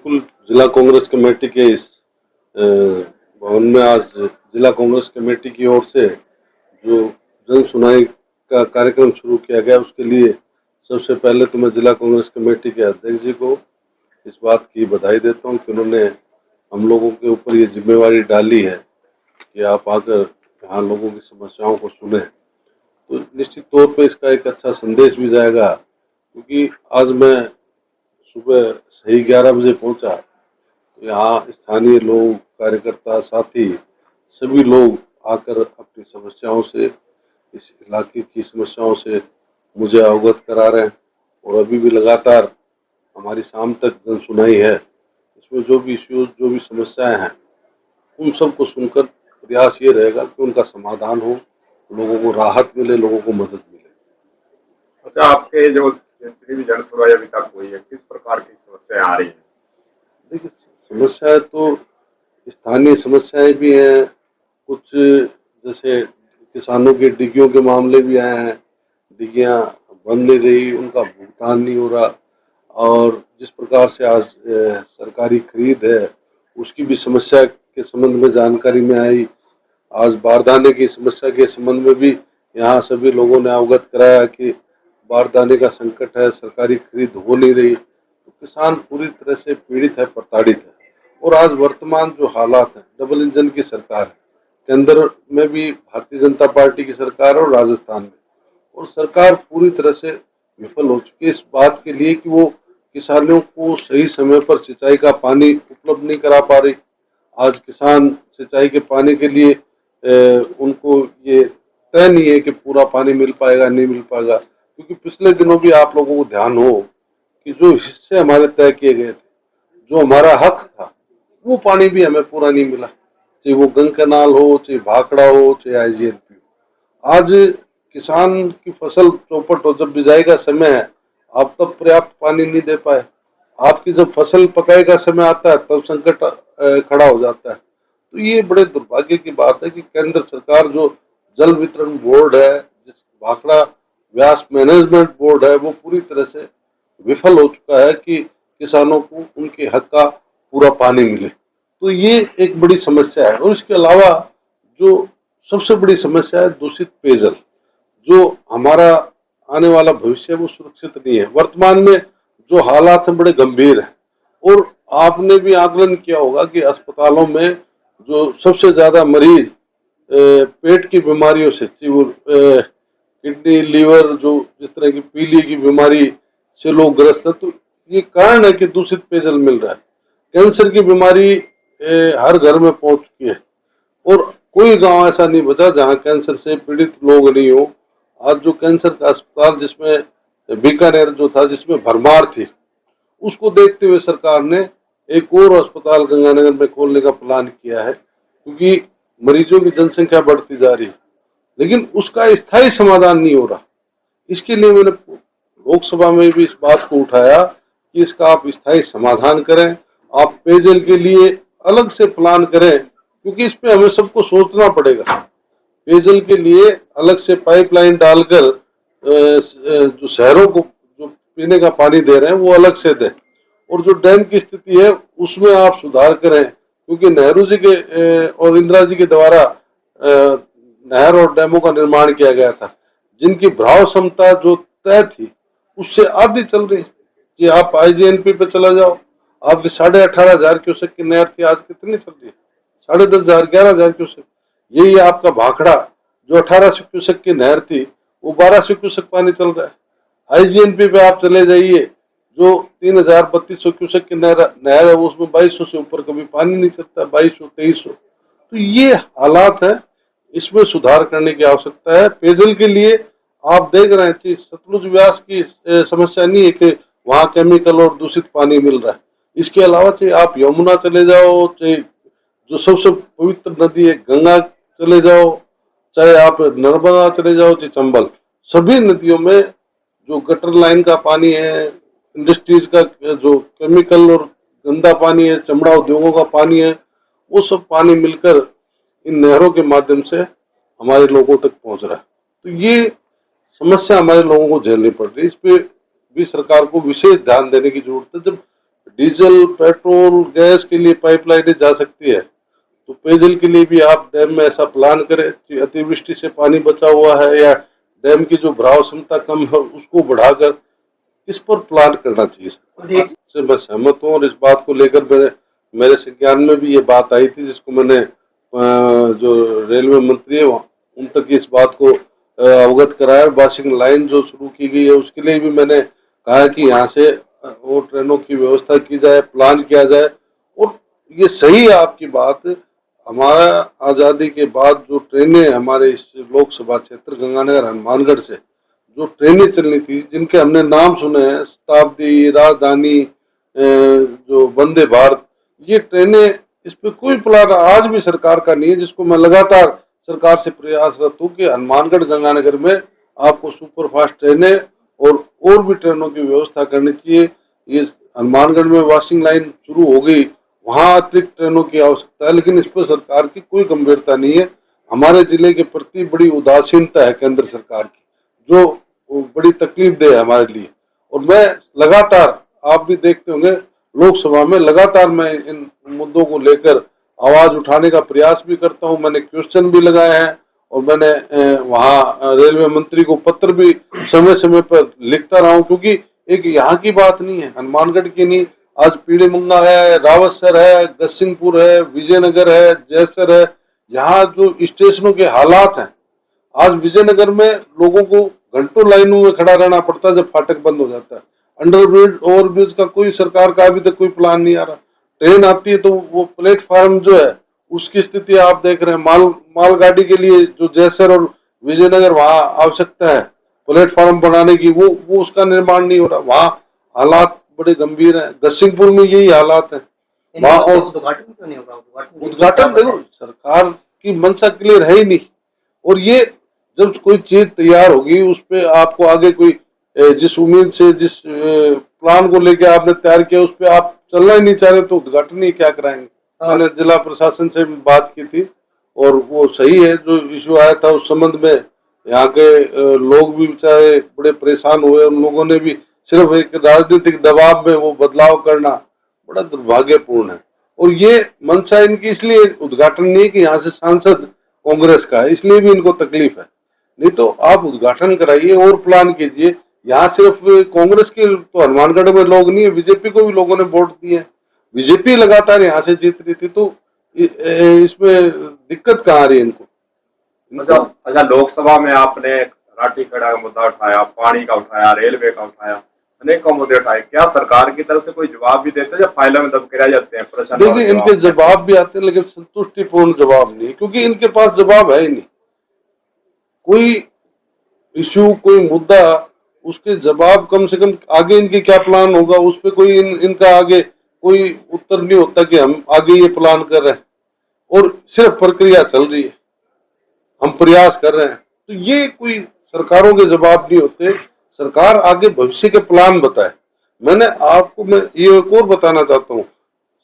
बिल्कुल जिला कांग्रेस कमेटी के इस भवन में आज जिला कांग्रेस कमेटी की ओर से जो जन सुनाई का कार्यक्रम शुरू किया गया, उसके लिए सबसे पहले तो मैं जिला कांग्रेस कमेटी के अध्यक्ष जी को इस बात की बधाई देता हूं कि उन्होंने हम लोगों के ऊपर ये जिम्मेवारी डाली है कि आप आकर यहाँ लोगों की समस्याओं को सुने। तो निश्चित तौर पे इसका एक अच्छा संदेश भी जाएगा, क्योंकि आज मैं सुबह सही 11 बजे पहुंचा तो यहाँ स्थानीय लोग, कार्यकर्ता, साथी सभी लोग आकर अपनी समस्याओं से, इस इलाके की समस्याओं से मुझे अवगत करा रहे हैं। और अभी भी लगातार हमारी शाम तक जन सुनाई है, इसमें जो भी इश्यूज, जो भी समस्याएं हैं, उन सबको सुनकर प्रयास ये रहेगा कि उनका समाधान हो, लोगों को राहत मिले, लोगों को मदद मिले। अच्छा, आपके जो जितनी भी जनसुनवाई अभी तक हुई है, किस प्रकार की समस्याएं आ रही हैं? देखिए, समस्याएं तो स्थानीय समस्याएं भी हैं, कुछ जैसे किसानों के डिग्गियों के मामले भी आए हैं, डिग्गियां बन नहीं रही, उनका भुगतान नहीं हो रहा, और जिस प्रकार से आज सरकारी खरीद है उसकी भी समस्या के संबंध में जानकारी में आई। आज बारदाने की समस्या के संबंध में भी यहाँ सभी लोगों ने अवगत कराया कि बारदाने का संकट है, सरकारी खरीद हो नहीं रही, तो किसान पूरी तरह से पीड़ित है, प्रताड़ित है। और आज वर्तमान जो हालात है, डबल इंजन की सरकार है, केंद्र में भी भारतीय जनता पार्टी की सरकार है और राजस्थान में, और सरकार पूरी तरह से विफल हो चुकी है इस बात के लिए कि वो किसानों को सही समय पर सिंचाई का पानी उपलब्ध नहीं करा पा रही। आज किसान सिंचाई के पानी के लिए उनको ये तय नहीं है कि पूरा पानी मिल पाएगा नहीं मिल पाएगा, क्योंकि पिछले दिनों भी आप लोगों को ध्यान हो कि जो हिस्से हमारे तय किए गए थे, जो हमारा हक था, वो पानी भी हमें पूरा नहीं मिला, चाहे वो गंग कैनाल हो, चाहे भाखड़ा हो, चाहे IGNP हो। आज किसान की फसल चौपट हो, जब बिजाई का समय है आप तब पर्याप्त पानी नहीं दे पाए, आपकी जब फसल पकाई का समय आता है तब संकट खड़ा हो जाता है। तो ये बड़े दुर्भाग्य की बात है कि केंद्र सरकार जो जल वितरण बोर्ड है, जिस भाखड़ा व्यास मैनेजमेंट बोर्ड है, वो पूरी तरह से विफल हो चुका है कि किसानों को उनके हक का पूरा पानी मिले। तो ये एक बड़ी समस्या है। और इसके अलावा जो सबसे बड़ी समस्या है दूषित पेयजल, जो हमारा आने वाला भविष्य है वो सुरक्षित नहीं है। वर्तमान में जो हालात हैं बड़े गंभीर हैं, और आपने भी आकलन किया होगा कि अस्पतालों में जो सबसे ज्यादा मरीज पेट की बीमारियों से, किडनी, लीवर, जो जिस तरह की पीली की बीमारी से लोग ग्रस्त है, तो ये कारण है कि दूषित पेयजल मिल रहा है। कैंसर की बीमारी हर घर में पहुंच चुकी है, और कोई गांव ऐसा नहीं बचा जहां कैंसर से पीड़ित लोग नहीं हो। आज जो कैंसर का अस्पताल जिसमें बीकानेर जो था, जिसमें भरमार थी, उसको देखते हुए सरकार ने एक और अस्पताल गंगानगर में खोलने का प्लान किया है, क्योंकि मरीजों की जनसंख्या बढ़ती जा रही है, लेकिन उसका स्थायी समाधान नहीं हो रहा। इसके लिए मैंने लोकसभा में भी इस बात को उठाया कि इसका आप स्थायी समाधान करें, आप पेयजल के लिए अलग से प्लान करें, क्योंकि इस पे हमें सबको सोचना पड़ेगा। पेयजल के लिए अलग से पाइपलाइन डालकर जो शहरों को जो पीने का पानी दे रहे हैं वो अलग से दें, और जो डैम की स्थिति है उसमें आप सुधार करें, क्योंकि नेहरू जी के और इंदिरा जी के द्वारा नहर और डैमों का निर्माण किया गया था, जिनकी भराव क्षमता जो तय थी उससे आधी चल रही। कि आप IGNP पे चला जाओ, आपकी 18,500 क्यूसेक की नहर थी, आज कितनी चल रही है? 10,500, 11,000 क्यूसेक। यही आपका भाखड़ा जो 1800 क्यूसेक की नहर थी, वो 1200 क्यूसेक पानी चल रहा है। IGNP पे आप चले जाइए, जो 3,3200 क्यूसेक की नहर है, उसमें 2200 से ऊपर कभी पानी नहीं चलता, 2200, 2300। तो ये हालात है, इसमें सुधार करने की आवश्यकता है। पेयजल के लिए आप देख रहे हैं कि सतलुज व्यास की समस्या नहीं है कि वहां केमिकल और दूषित पानी मिल रहा है। इसके अलावा चाहे आप यमुना चले जाओ, चाहे जो सबसे पवित्र नदी है गंगा चले जाओ, चाहे आप नर्मदा चले जाओ, चाहे चंबल, सभी नदियों में जो गटर लाइन का पानी है, इंडस्ट्रीज का जो केमिकल और गंदा पानी है, चमड़ा उद्योगों का पानी है, वो सब पानी मिलकर इन नहरों के माध्यम से हमारे लोगों तक पहुंच रहा है। तो ये समस्या हमारे लोगों को झेलनी पड़ रही है। इस पे भी सरकार को विशेष ध्यान देने की जरूरत है। जब डीजल पेट्रोल गैस के लिए पाइपलाइनें जा सकती है, तो पेयजल के लिए भी आप डैम में ऐसा प्लान करें कि अतिवृष्टि से पानी बचा हुआ है या डैम की जो भराव क्षमता कम है उसको बढ़ाकर इस पर प्लान करना चाहिए। से मैं सहमत हूँ और इस बात को लेकर मेरे संज्ञान में भी ये बात आई थी, जिसको मैंने जो रेलवे मंत्री है उन तक इस बात को अवगत कराया। वाशिंग लाइन जो शुरू की गई है उसके लिए भी मैंने कहा है कि यहाँ से वो ट्रेनों की व्यवस्था की जाए, प्लान किया जाए। और ये सही है आपकी बात, हमारा आजादी के बाद जो ट्रेनें हमारे इस लोकसभा क्षेत्र गंगानगर हनुमानगढ़ से जो ट्रेनें चलनी थी, जिनके हमने नाम सुने हैं, शताब्दी, राजधानी, जो वंदे भारत, ये ट्रेनें, इस पे कोई प्लान आज भी सरकार का नहीं है, जिसको मैं लगातार सरकार से प्रयासरत हूँ कि हनुमानगढ़ गंगानगर में आपको सुपरफास्ट ट्रेनें और भी ट्रेनों की व्यवस्था करनी चाहिए। ये हनुमानगढ़ में वाशिंग लाइन शुरू हो गई, वहां अतिरिक्त ट्रेनों की आवश्यकता है, लेकिन इस पर सरकार की कोई गंभीरता नहीं है। हमारे जिले के प्रति बड़ी उदासीनता है केंद्र सरकार की, जो बड़ी तकलीफ दे है हमारे लिए। और मैं लगातार, आप भी देखते होंगे लोकसभा में लगातार मैं इन मुद्दों को लेकर आवाज उठाने का प्रयास भी करता हूं। मैंने क्वेश्चन भी लगाए हैं और मैंने वहां रेलवे मंत्री को पत्र भी समय समय पर लिखता रहा हूं, क्योंकि एक यहाँ की बात नहीं है, हनुमानगढ़ की नहीं, आज पीड़ीमुंगा है, रावतसर है, गसिंगपुर है, विजयनगर है, जयसर है, यहाँ जो स्टेशनों के हालात हैं, आज विजयनगर में लोगों को घंटों लाइनों में खड़ा रहना पड़ता है जब फाटक बंद हो जाता है। अंडरब्रिज ओवरब्रिज का कोई सरकार का अभी तक कोई प्लान नहीं आ रहा। ट्रेन आती है तो वो प्लेटफार्म जो है उसकी स्थिति आप देख रहे हैं, मालगाड़ी के लिए जो जयसर और विजयनगर वहां आवश्यकता है प्लेटफार्म बनाने की, वो उसका निर्माण नहीं हो रहा। वहां हालात बड़े गंभीर हैं। गसिंगपुर में यही हालात है वहां। और उद्घाटन क्यों नहीं हो रहा? उद्घाटन देखो, सरकार की मंशा क्लियर है ही नहीं। और ये जब कोई चीज तैयार होगी उस पर आपको आगे कोई जिस उम्मीद से, जिस प्लान को लेके आपने तैयार किया उस पर आप चलना ही नहीं चाह रहे, तो उद्घाटन ही क्या कराएंगे। मैंने जिला प्रशासन से बात की थी और वो सही है, जो इश्यू आया था उस संबंध में यहाँ के लोग भी बेचारे बड़े परेशान हुए। उन लोगों ने भी सिर्फ एक राजनीतिक दबाव में वो बदलाव करना बड़ा दुर्भाग्यपूर्ण है। और ये मंशा इनकी इसलिए उद्घाटन नहीं कि यहाँ से सांसद कांग्रेस का है, इसलिए भी इनको तकलीफ है। नहीं तो आप उद्घाटन कराइए और प्लान कीजिए। यहाँ सिर्फ कांग्रेस के तो हनुमानगढ़ में लोग नहीं है, बीजेपी को भी लोगों ने वोट दिए। बीजेपी लगातार यहाँ से जीत रही थी, तो इसमें दिक्कत कहाँ आ रही है इनको। अच्छा, लोकसभा में आपने राठी खड़ा का मुद्दा उठाया, पानी का उठाया, रेलवे का उठाया, अनेकों मुद्दे उठाए। क्या सरकार की तरफ से कोई जवाब भी देते हैं या फाइलों में दब के रह जाते हैं? प्रश्न देखिए, इनके जवाब भी आते हैं लेकिन संतुष्टिपूर्ण जवाब नहीं, क्योंकि इनके पास जवाब है ही नहीं। कोई इश्यू, कोई मुद्दा, उसके जवाब कम से कम आगे इनके क्या प्लान होगा उस पर कोई इनका आगे कोई उत्तर नहीं होता कि हम आगे ये प्लान कर रहे हैं। और सिर्फ प्रक्रिया चल रही है, हम प्रयास कर रहे हैं, तो ये कोई सरकारों के जवाब नहीं होते। सरकार आगे भविष्य के प्लान बताए। मैं ये एक और बताना चाहता हूँ,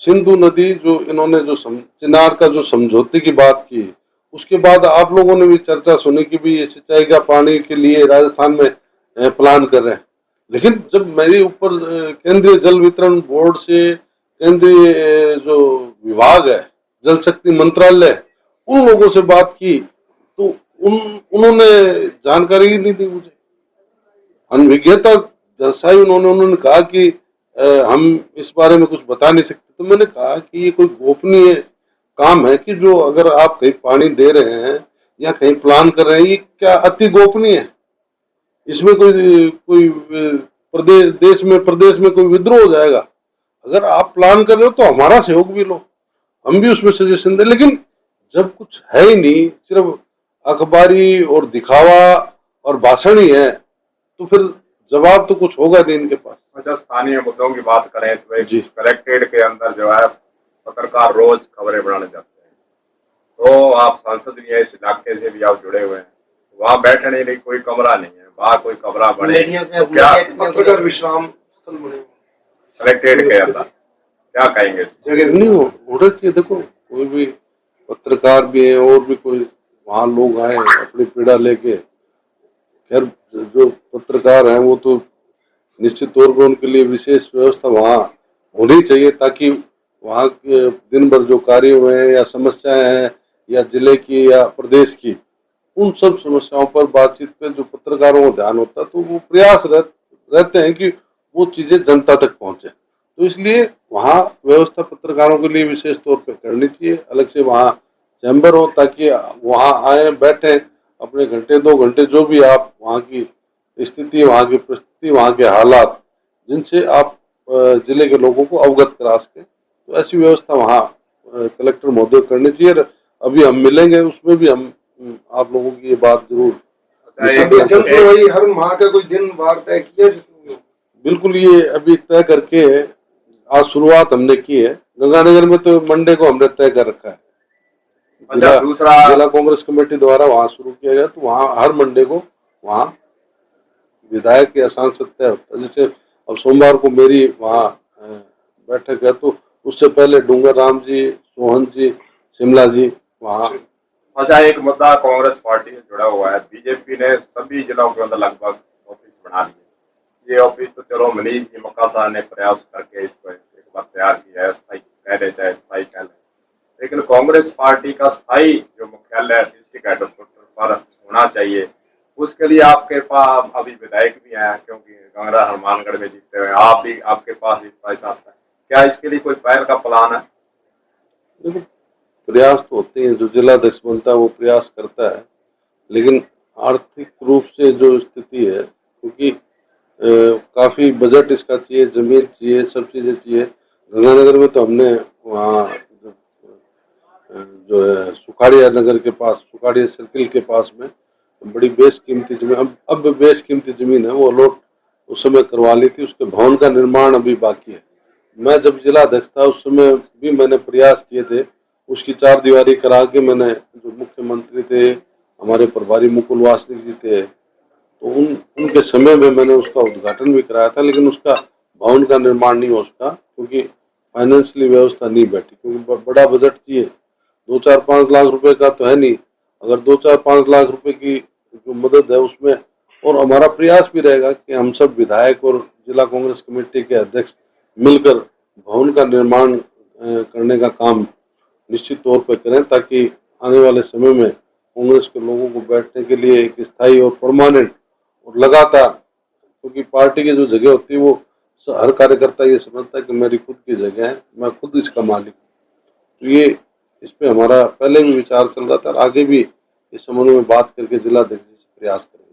सिंधु नदी जो इन्होंने जो चिनार का जो समझौते की बात की, उसके बाद आप लोगों ने भी चर्चा सुनी कि भी ये सिंचाई का पानी के लिए राजस्थान में प्लान कर रहे हैं। लेकिन जब मेरे ऊपर केंद्रीय जल वितरण बोर्ड से केंद्रीय जो विभाग है, जल शक्ति मंत्रालय, उन लोगों से बात की तो उन्होंने जानकारी ही नहीं दी मुझे, अनभिज्ञता दर्शाई उन्होंने कहा कि हम इस बारे में कुछ बता नहीं सकते। तो मैंने कहा कि ये कोई गोपनीय काम है कि जो अगर आप कहीं पानी दे रहे हैं या कहीं प्लान कर रहे हैं, ये क्या अति गोपनीय है? इसमें कोई प्रदेश में कोई विद्रोह हो जाएगा? अगर आप प्लान कर रहे हो तो हमारा सहयोग भी लो, हम भी उसमें सजेशन दें। लेकिन जब कुछ है ही नहीं, सिर्फ अखबारी और दिखावा और भाषण ही है, तो फिर जवाब तो कुछ होगा नहीं इनके पास। अच्छा, स्थानीय मुद्दों की बात करें तो कलेक्ट्रेट के अंदर जो है पत्रकार रोज खबरें बनाने जाते हैं, तो आप सांसद भी हैं, इस इलाके से भी आप जुड़े हुए हैं, वहाँ बैठने के लिए कोई कमरा नहीं है, वहाँ कोई कमरा बने तो क्या पत्रकार विश्राम स्थल बने कलेक्ट्रेट के अंदर, क्या कहेंगे? जगह नहीं होना चाहिए। देखो, कोई भी पत्रकार भी है और भी कोई वहाँ लोग आए अपनी पीड़ा लेके, खैर जो पत्रकार हैं वो तो निश्चित तौर पर उनके लिए विशेष व्यवस्था वहाँ होनी चाहिए, ताकि वहाँ के दिन भर जो कार्य हुए हैं या समस्याएं हैं या जिले की या प्रदेश की, उन सब समस्याओं पर बातचीत पे जो पत्रकारों को ध्यान होता है, तो वो प्रयास रहते हैं कि वो चीजें जनता तक पहुंचे। तो इसलिए वहाँ व्यवस्था पत्रकारों के लिए विशेष तौर पर करनी चाहिए, अलग से वहाँ चैम्बर हो, ताकि वहाँ आए, बैठे, अपने घंटे 2 घंटे जो भी आप वहाँ की स्थिति, वहाँ की परिस्थिति, वहाँ के हालात, जिनसे आप जिले के लोगों को अवगत करा सके, तो ऐसी व्यवस्था वहाँ कलेक्टर महोदय करनी चाहिए। और अभी हम मिलेंगे, उसमें भी हम आप लोगों की ये बात जरूर वही हर माह का कोई दिन वार तय किया जिसमें बिल्कुल ये अभी तय करके आज शुरुआत हमने की है। गंगानगर में तो मंडे को हमने तय कर रखा है, जिला कांग्रेस कमेटी द्वारा वहाँ शुरू किया गया, तो वहाँ हर मंडे को वहाँ विधायक या सांसद तय होता है। जैसे अब सोमवार को मेरी वहाँ बैठक है, तो उससे पहले डूंगर राम जी, सोहन जी, शिमला जी वहाँ। अच्छा, एक मुद्दा कांग्रेस पार्टी से जुड़ा हुआ है। बीजेपी ने सभी जिलों के अंदर लगभग ऑफिस बना लिए। ये ऑफिस तो चलो मनीष जी मक्का साहब ने प्रयास करके इसको एक बार तैयार किया है, स्थायी कह रहे चाहे स्थायी कह लें, लेकिन कांग्रेस पार्टी का स्थायी जो मुख्यालय डिस्ट्रिक्ट हेडक्वार्टर पर होना चाहिए, उसके लिए आपके पास अभी विधायक भी हैं, क्योंकि गंगरा हनुमानगढ़ में जीतते हुए आप भी, आपके पास भी पैसा आता है, क्या इसके लिए कोई पहल का प्लान है? देखो, प्रयास तो होते हैं, जो जिलाध्यक्ष बनता है वो प्रयास करता है, लेकिन आर्थिक रूप से जो स्थिति है, क्योंकि काफी बजट इसका चाहिए, जमीन चाहिए, सब चीजें चाहिए। गंगानगर में तो हमने वहाँ जो है सुखाड़िया नगर के पास, सुखाड़िया सर्किल के पास में बड़ी बेशकीमती जमीन, अब बेशकीमती जमीन है, वो अलॉट उस समय करवा ली थी। उसके भवन का निर्माण अभी बाकी है। मैं जब जिला अध्यक्ष था उस समय भी मैंने प्रयास किए थे, उसकी 4 दीवारी करा के मैंने, जो मुख्यमंत्री थे हमारे प्रभारी मुकुल वासनिक जी थे, तो उनके समय में मैंने उसका उद्घाटन भी कराया था, लेकिन उसका भवन का निर्माण नहीं हो सका, क्योंकि फाइनेंशियली व्यवस्था नहीं बैठी, क्योंकि बड़ा बजट चाहिए। 2-4-5 लाख रुपए का तो है नहीं, अगर 2-4-5 लाख रुपए की जो मदद है उसमें, और हमारा प्रयास भी रहेगा कि हम सब विधायक और जिला कांग्रेस कमेटी के अध्यक्ष मिलकर भवन का निर्माण करने का काम निश्चित तौर पर करें, ताकि आने वाले समय में कांग्रेस के लोगों को बैठने के लिए एक स्थायी और परमानेंट और लगातार, क्योंकि पार्टी की जो जगह होती है वो हर कार्यकर्ता ये समझता है कि मेरी खुद की जगह है, मैं खुद इसका मालिक। तो ये इस पे हमारा पहले भी विचार चल रहा था, आगे भी इस संबंध में बात करके जिला अध्यक्ष से प्रयास करेंगे।